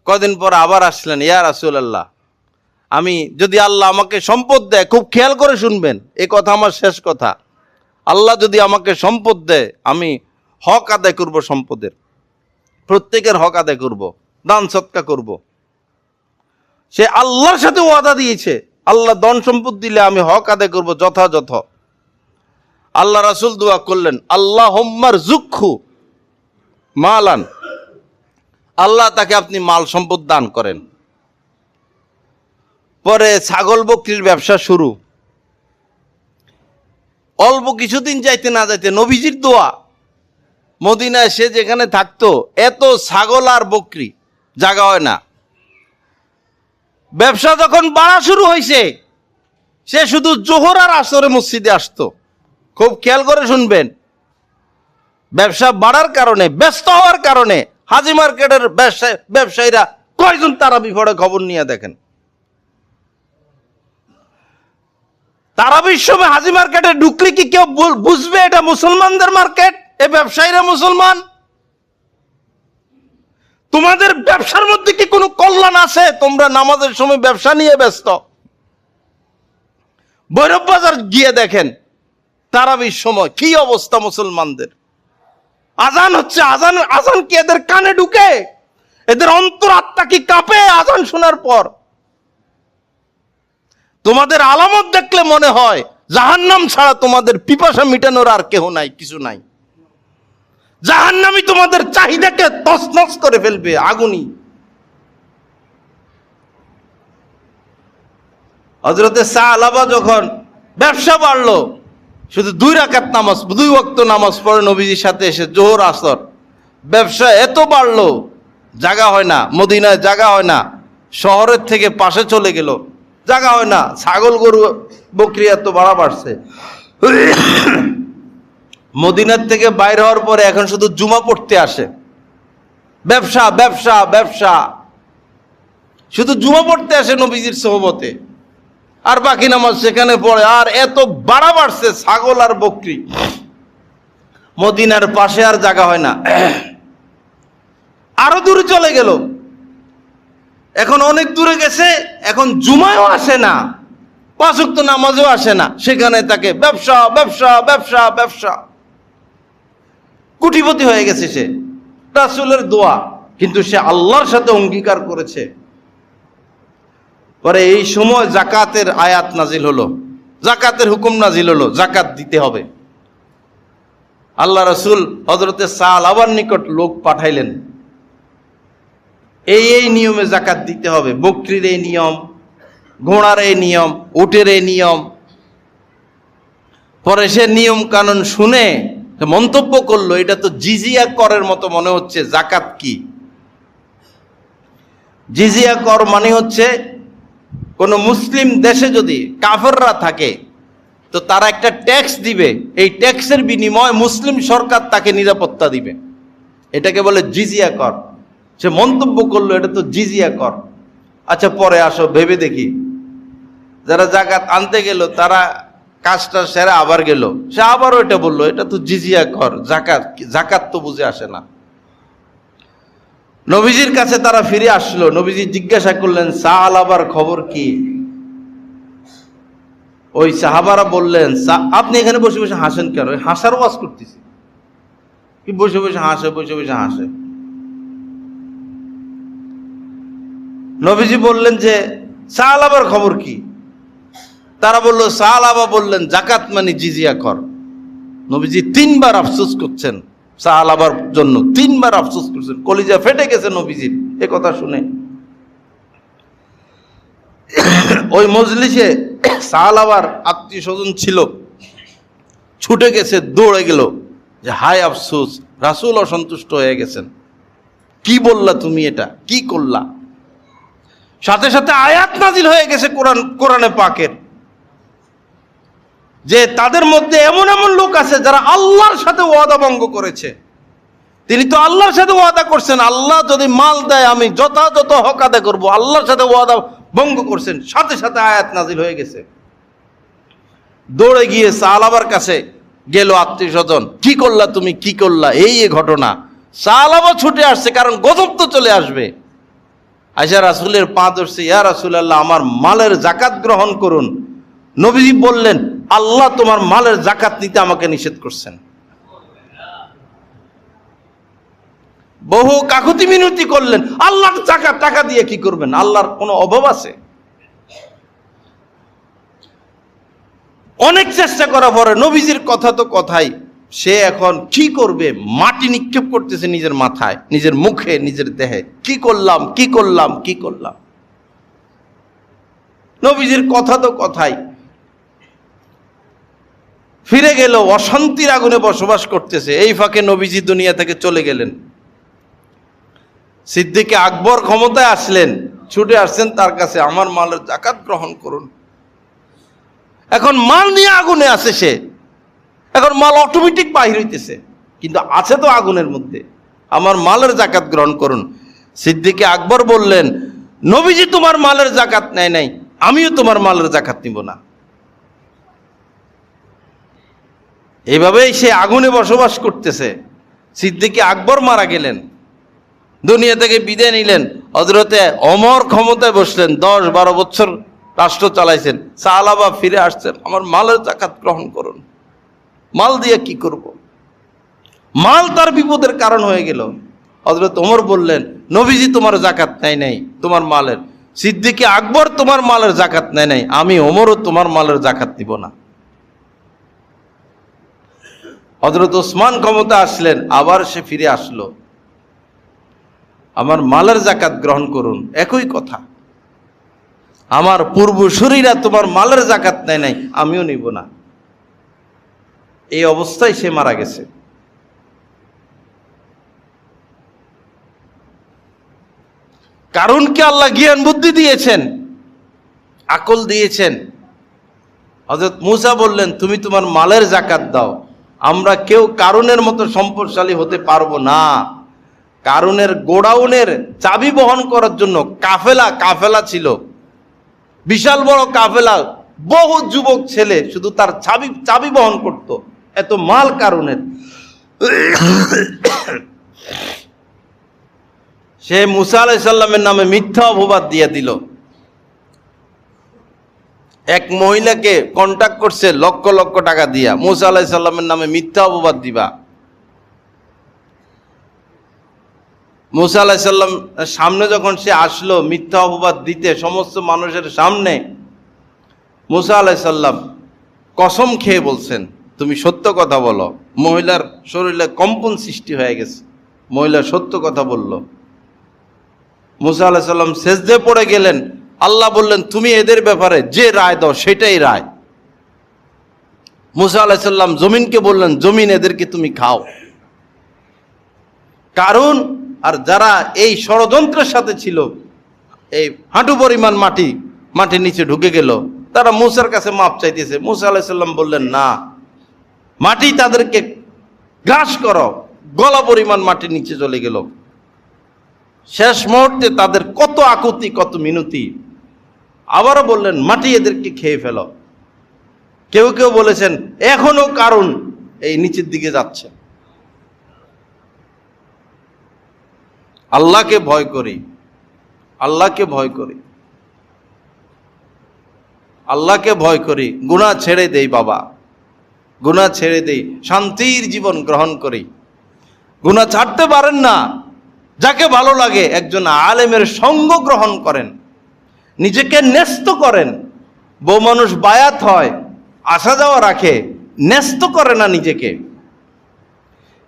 কদিন পর আবার আসলেন, ইয়া রাসূলুল্লাহ, আমি যদি আল্লাহ আমাকে সম্পদ দেয়, খুব খেয়াল করে শুনবেন, এই কথা আমার শেষ কথা, আল্লাহ যদি আমাকে সম্পদ দেয়, আমি হক আদায় করব, সম্পদের প্রত্যেকের হক আদায় করব, দান সৎকা করব। সে আল্লাহর সাথে ওয়াদা দিয়েছে, আল্লাহ ধন সম্পদ দিলে আমি হক আদায় করব যথাযথ। আল্লাহ রাসূল দোয়া করলেন, আল্লাহুম্মার যুক্ষু মালান, আল্লাহ তাকে আপনি মাল সম্পদ দান করেন। পরে ছাগল বকরির ব্যবসা শুরু। অল্প কিছুদিন যাইতে না যাইতে নবীজির দোয়া, মদিনায় সে যেখানে থাকতো এত ছাগল আর বকরি জায়গা হয় না। ব্যবসা যখন বাড়া শুরু হয়েছে, সে শুধু জোহর আর আসরে মসজিদে আসতো। খুব খেয়াল করে শুনবেন, ব্যবসা বাড়ার কারণে, ব্যস্ত হওয়ার কারণে হাজি মার্কেটের ব্যবসায়ীরা কয়জন তারাবি পড়ে খবর নিয়ে দেখেন। তারাবির সময় হাজি মার্কেটে ঢুকলে কি কেউ বুঝবে এটা মুসলমানদের মার্কেট, এ ব্যবসায়ীরা মুসলমান? তোমাদের ব্যবসার মধ্যে কি কোনো কল্যাণ আছে? তোমরা নামাজের সময় ব্যবসা নিয়ে ব্যস্ত। ভৈরব বাজার গিয়ে দেখেন তারাবির সময় কি অবস্থা মুসলমানদের। আজান হচ্ছে, আজান কি এদের কানে ঢুকে? এদের অন্তর আত্মা কি কাঁপে আজান শোনার পর? তোমাদের আলামত দেখলে মনে হয় জাহান্নাম ছাড়া তোমাদের পিপাসা মিটানোর আর কেহ নাই, কিছু নাই। জাহান্নামই তোমাদের চাহিদাকে তছনছ করে ফেলবে, আগুনই। হযরতে সালাবা যখন ব্যবসা বাড়লো, শুধু 2 রাকাত নামাজ, 2 ওয়াক্ত নামাজ পড়ে নবীজির সাথে এসে জোহর আসর। ব্যবসা এত বাড়লো, জায়গা হয় না, মদিনায় জায়গা হয় না, শহরের থেকে পাশে চলে গেল, জায়গা হয় না, ছাগল গরু বকরি এত বাড়া বাড়ছে। মদিনার থেকে বাইর হওয়ার পরে এখন শুধু জুমা পড়তে আসে, ব্যবসা ব্যবসা ব্যবসা, শুধু জুমা পড়তে আসে নবীজির সোহবতে, আর বাকি নামাজ সেখানে পড়ে। আর এত বাড়া বাড়ছে ছাগল আর বকরি, মদিনার পাশে আর জায়গা হয় না, আরো দূরে চলে গেল, এখন অনেক দূরে গেছে, এখন জুমায়ও আসে না, 5 ওয়াক্ত নামাজও আসে না, সেখানে তাকে ব্যবসা ব্যবসা ব্যবসা ব্যবসা, কোটিপতি হয়ে গেছে সে। রাসূলের দোয়া, কিন্তু সে আল্লাহর সাথে অঙ্গীকার করেছে। পরে এই সময় জাকাতের আয়াত নাজিল হলো, জাকাতের হুকুম নাজিল হলো, জাকাত দিতে হবে। আল্লাহ রাসূল হযরতে সালাবার নিকট লোক পাঠাইলেন, এই নিয়মে জাকাত দিতে হবে, বকরির এই নিয়ম, ঘোড়ার এই নিয়ম, উটের এই নিয়ম। পরে সে নিয়ম কানুন শুনে মন্তব্য করলো, এটা তো জিজিয়া করের মতো মনে হচ্ছে, জাকাত কি? জিজিয়া কর মানে হচ্ছে কোন মুসলিম দেশে যদি কাফেররা থাকে তো তারা একটা ট্যাক্স দিবে, এই ট্যাক্সের বিনিময়ে মুসলিম সরকার তাকে নিরাপত্তা দিবে, এটাকে বলে জিজিয়া কর। সে মন্তব্য করলো এটা তো জিজিয়া কর। আচ্ছা পরে আসো ভেবে দেখি, যারা জাকাত আনতে গেল তারা কাজটা সেরা আবার গেল, সে আবারও এটা বললো এটা তো জিজিয়া কর, জাকাত জাকাত তো বুঝে আসে না। নবীজির কাছে তারা ফিরে আসলো, নবীজি জিজ্ঞাসা করলেন সালাবার খবর কি? ওই সাহাবারা বললেন, আপনি এখানে বসে বসে হাসেন কেন? হাসার ওয়াজ করতেছি, কি বসে বসে হাসে, বসে বসে হাসে। নবীজি বললেন যে সালাবার খবর কি? তারা বলল, সালাবা বললেন জাকাত মানে জিজিয়া কর। নবীজি 3 বার আফসোস করছেন, সালাবার জন্য 3 বার আফসোস করছেন, কলিজা ফেটে গেছে নবীজির এ কথা শুনে। ওই মজলিসে সালাবার আত্মীয় স্বজন ছিল, ছুটে গেছে, দৌড়ে গেল যে হায় আফসোস, রাসূল অসন্তুষ্ট হয়ে গেছেন, কি বললা তুমি, এটা কি করলা? সাথে সাথে আয়াত নাজিল হয়ে গেছে কোরআনে পাকের, যে তাদের মধ্যে এমন এমন লোক আছে যারা আল্লাহর সাথে ওয়াদা ভঙ্গ করেছে। তিনি তো আল্লাহর সাথে ওয়াদা করছেন, আল্লাহ যদি মাল দেয় আমি যথাযথ হক আদায় করবো, আল্লাহর সাথে ওয়াদা ভঙ্গ করছেন। সাথে সাথে আয়াত নাজিল হয়ে গেছে। দৌড়ে গিয়ে সালাবার কাছে গেল আত্মীয় স্বজন, কি করলা তুমি, কি করলা, এই ঘটনা। সালাবা ছুটে আসছে, কারণ গজব তো চলে আসবে। আয়েশা রাসূলের পা ধরছে, ইয়া রাসূলুল্লাহ আমার মালের জাকাত গ্রহণ করুন। নবীজি বললেন, আল্লাহ তোমার মালের জাকাত নিতে আমাকে নিষেধ করছেন। বহু কাকুতি মিনতি করলেন, আল্লাহর জাকাত টাকা দিয়ে কি করবেন, আল্লাহর কোনো অভাব আছে? অনেক চেষ্টা করার পরে নবীজির কথা তো কথাই, সে এখন কি করবে, মাটি নিক্ষেপ করতেছে নিজের মাথায়, নিজের মুখে, নিজের দেহে, কি করলাম কি করলাম কি করলাম। নবীজির কথা তো কথাই, ফিরে গেল, অশান্তির আগুনে বসবাস করতেছে। এই ফাঁকে নবীজি দুনিয়া থেকে চলে গেলেন। সিদ্দিকে আকবর ক্ষমতায় আসলেন, ছুটে আসছেন তার কাছে, আমার মালের জাকাত গ্রহণ করুন। এখন মাল নিয়ে আগুনে আছে সে, এখন মাল অটোমেটিক বাহির হইতেছে, কিন্তু আছে তো আগুনের মধ্যে, আমার মালের জাকাত গ্রহণ করুন। সিদ্দিকে আকবর বললেন, নবীজি তোমার মালের জাকাত নেয় নাই, আমিও তোমার মালের জাকাত নিব না। এইভাবেই সে আগুনে বসবাস করতেছে। সিদ্দিকে আকবর মারা গেলেন, দুনিয়া থেকে বিদায় নিলেন। হযরতে ওমর ক্ষমতায় বসলেন, 10-12 বছর রাষ্ট্র চালাইছেন। সাহাবা ফিরে আসছেন, আমার মালের জাকাত গ্রহণ করুন। মাল দিয়ে কি করব? মাল তার বিপদের কারণ হয়ে গেল। হযরত ওমর বললেন, নবীজি তোমার জাকাত নেয় নাই তোমার মালের, সিদ্দিকে আকবর তোমার মালের জাকাত নেয় নাই, আমি ওমরও তোমার মালের জাকাত নিব না। হযরত ওসমান ক্ষমতা আসলেন, আবার সে ফিরে আসলো, আমার মালের জাকাত গ্রহণ করুন। একই কথা, আমার পূর্বসূরীরা তোমার মালের জাকাত নেয় নাই, আমিও নিব না। এই অবস্থায় সে মারা গেছে। কারুনকে আল্লাহ জ্ঞান বুদ্ধি দিয়েছেন, আকল দিয়েছেন। হযরত মূসা বললেন, তুমি তোমার মালের যাকাত দাও, আমরা কেউ কারুনের মতো সম্পদশালী হতে পারবো না। কারুনের গোডাউনের চাবি বহন করার জন্য কাফেলা ছিল, বিশাল বড় কাফেলা, বহু যুবক ছেলে শুধু তার চাবি বহন করত, এত মাল কারুনের। সে মূসা আলাইহিস সালামের নামে মিথ্যা অপবাদ দিয়ে দিল। এক মহিলাকে কন্টাক্ট করছে লক্ষ লক্ষ টাকা দিয়া, মূসা আলাইহিস সালামের নামে মিথ্যা অপবাদ দিবা। মূসা আলাইহিস সালাম সামনে যখন সে আসলো মিথ্যা অপবাদ দিতে সমস্ত মানুষের সামনে, মূসা আলাইহিস সালাম কসম খেয়ে বলছেন, তুমি সত্য কথা বলো। মহিলার শরীরে কম্পন সৃষ্টি হয়ে গেছে, মহিলা সত্য কথা বলল। মূসা আলাইহিস সালাম সেজদায় পড়ে গেলেন। আল্লাহ বললেন, তুমি এদের ব্যাপারে যে রায় দাও সেটাই রায়। মূসা আলাইহিস সালাম জমিনকে বললেন, জমিন এদেরকে তুমি খাও। কারণ আর যারা এই ষড়যন্ত্রের সাথে ছিল, এই হাঁটু পরিমাণ মাটির নিচে ঢুকে গেল, তারা মূসার কাছে মাপ চাইতেছে। মূসা আলাইহিস সালাম বললেন, না, মাটি তাদেরকে গ্রাস করো। গলা পরিমাণ মাটির নিচে চলে গেল। শেষ মুহূর্তে তাদের কত আকুতি, কত মিনতি। আবারও বললেন, মাটি এদেরকে খেয়ে ফেল। কেউ কেউ বলেছেন এখনো কারণ এই নিচের দিকে যাচ্ছে। আল্লাহকে ভয় করি, আল্লাহকে ভয় করি, আল্লাহকে ভয় করি। গুনাহ ছেড়ে দেই বাবা, গুনাহ ছেড়ে দেই, শান্তির জীবন গ্রহণ করি। গুনাহ ছাড়তে পারেন না, যাকে ভালো লাগে একজন আলেমের সঙ্গ গ্রহণ করেন, নিজেকে ন্যস্ত করেন। বউ মানুষ বায়াত হয়, আসা যাওয়া রাখে, ন্যস্ত করে না,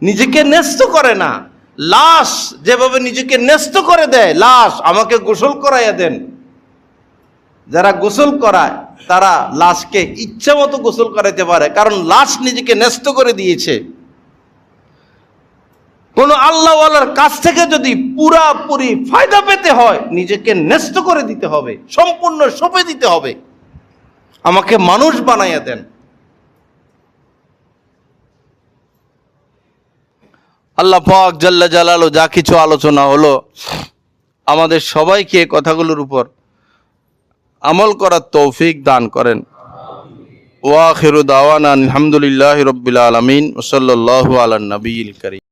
নিজেকে ন্যস্ত করে না। লাশ যেভাবে নিজেকে ন্যস্ত করে দেয়, লাশ আমাকে গোসল করাইয়া দেন, যারা গোসল করায় তারা লাশকে ইচ্ছা মতো গোসল করাইতে পারে, কারণ লাশ নিজেকে ন্যস্ত করে দিয়েছে। কোন আল্লাহওয়ালার কাছ থেকে যদি পুরাপুরি ফায়দা পেতে হয়, নিজেকে ন্যস্ত করে দিতে হবে, সম্পূর্ণ সঁপে দিতে হবে। আমাকে মানুষ বানাইয়া দেন। আল্লাহ পাক জাল্লা জালালু যা কিছু আলোচনা হলো, আমাদের সবাইকে কথাগুলোর উপর আমল করার তৌফিক দান করেন। ওয়া আখিরু দাওয়ানা আলহামদুলিল্লাহি রাব্বিল আলামিন ওয়া সাল্লাল্লাহু আলা নবিয়িল কারীম।